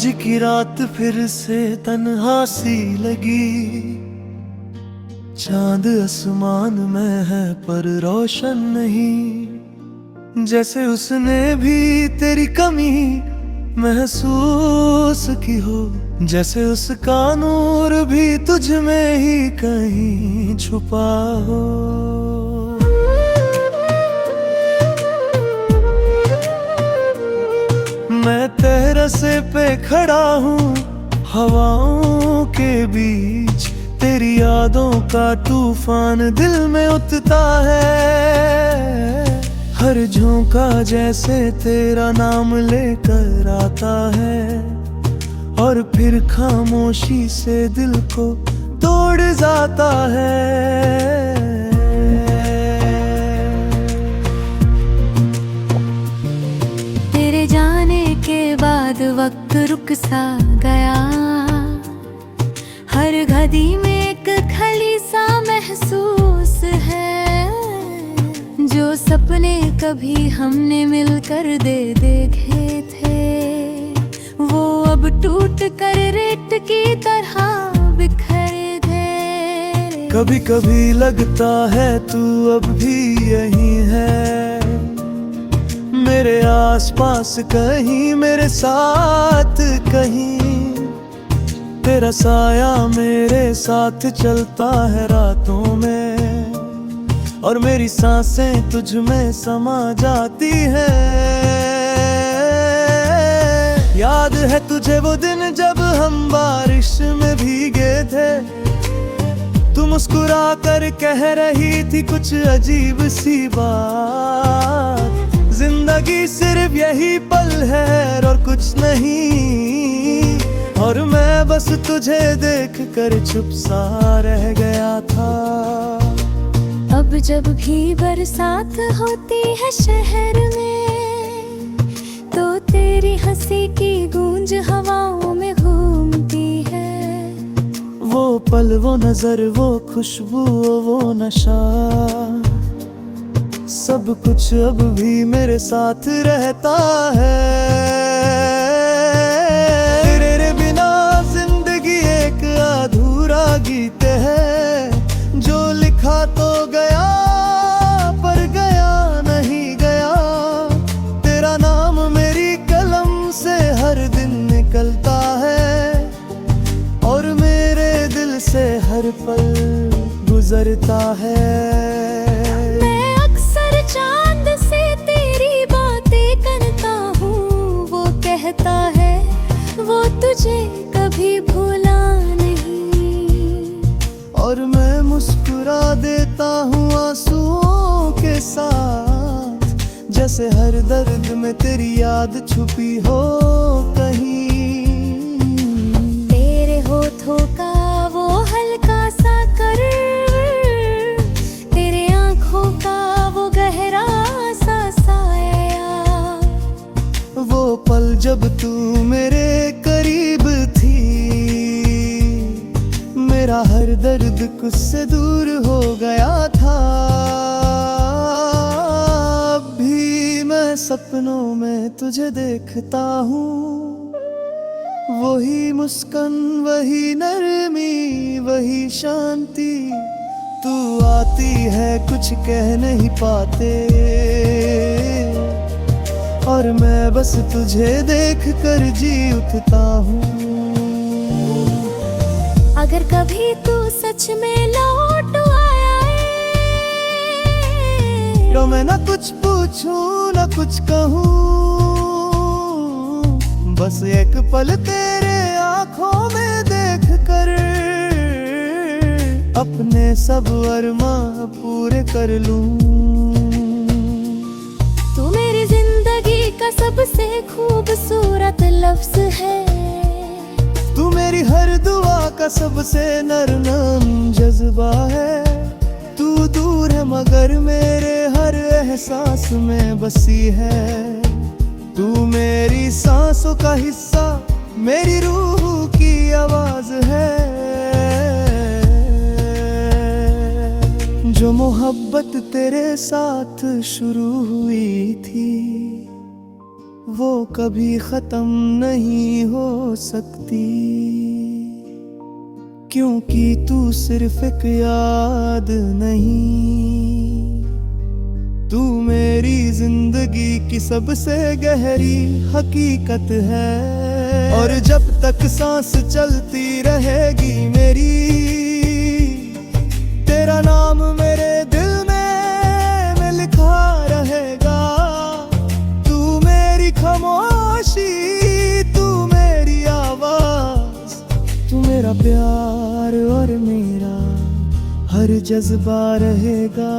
आज की रात फिर से तन्हा सी लगी। चांद आसमान में है पर रोशन नहीं। जैसे उसने भी तेरी कमी महसूस की हो, जैसे उसका नूर भी तुझ में ही कहीं छुपा हो। मैं तेरसे पे खड़ा हूँ हवाओं के बीच, तेरी यादों का तूफान दिल में उठता है। हर झोंका जैसे तेरा नाम लेकर आता है, और फिर खामोशी से दिल को तोड़ जाता है। तेरे जाने के बाद वक्त रुक सा गया, हर घड़ी में एक खली सा महसूस है। जो सपने कभी हमने मिलकर देखे थे, वो अब टूट कर रेत की तरह बिखर गए। कभी कभी लगता है तू अब भी यही है, मेरे आसपास कहीं, मेरे साथ कहीं। तेरा साया मेरे साथ चलता है रातों में, और मेरी सांसें तुझ में समा जाती हैं। याद है तुझे वो दिन जब हम बारिश में भीगे थे, तू मुस्कुरा कर कह रही थी कुछ अजीब सी बात। जिंदगी सिर्फ यही पल है और कुछ नहीं, और मैं बस तुझे देख कर चुप सा रह गया था। अब जब भी बरसात होती है शहर में, तो तेरी हंसी की गूंज हवाओं में घूमती है। वो पल, वो नजर, वो खुशबू, वो नशा, सब कुछ अब भी मेरे साथ रहता है। तेरे बिना जिंदगी एक अधूरा गीत है, जो लिखा तो गया पर गया नहीं गया। तेरा नाम मेरी कलम से हर दिन निकलता है, और मेरे दिल से हर पल गुजरता है। चांद से तेरी बातें करता हूँ, वो कहता है वो तुझे कभी भूला नहीं। और मैं मुस्कुरा देता हूँ आंसुओं के साथ, जैसे हर दर्द में तेरी याद छुपी हो कहीं। तेरे होठों का वो हल्का सा कर, तेरे आँखों का गहरा सा साया, वो पल जब तू मेरे करीब थी, मेरा हर दर्द कुछ से दूर हो गया था। अब भी मैं सपनों में तुझे देखता हूँ, वही मुस्कान, वही नरमी, वही शांति। तू आती है कुछ कह नहीं पाते, और मैं बस तुझे देख कर जी उठता हूँ। अगर कभी तू सच में लौट आया है, तो मैं ना कुछ पूछूं ना कुछ कहूँ, बस एक पल तेरे आँखों में देख कर अपने सब अरमां पूरे कर लूं। तू मेरी जिंदगी का सबसे खूबसूरत लफ्ज है, तू मेरी हर दुआ का सबसे नरम जज्बा है। तू दूर है मगर मेरे हर एहसास में बसी है। तू मेरी सांसों का हिस्सा, मेरी रूह की आवाज है। जो मोहब्बत तेरे साथ शुरू हुई थी, वो कभी खत्म नहीं हो सकती, क्योंकि तू सिर्फ एक याद नहीं, तू मेरी जिंदगी की सबसे गहरी हकीकत है। और जब तक सांस चलती रहेगी मेरी, तेरा नाम मेरे दिल में लिखा रहेगा। तू मेरी खामोशी, तू मेरी आवाज, तू मेरा प्यार और मेरा हर जज्बा रहेगा।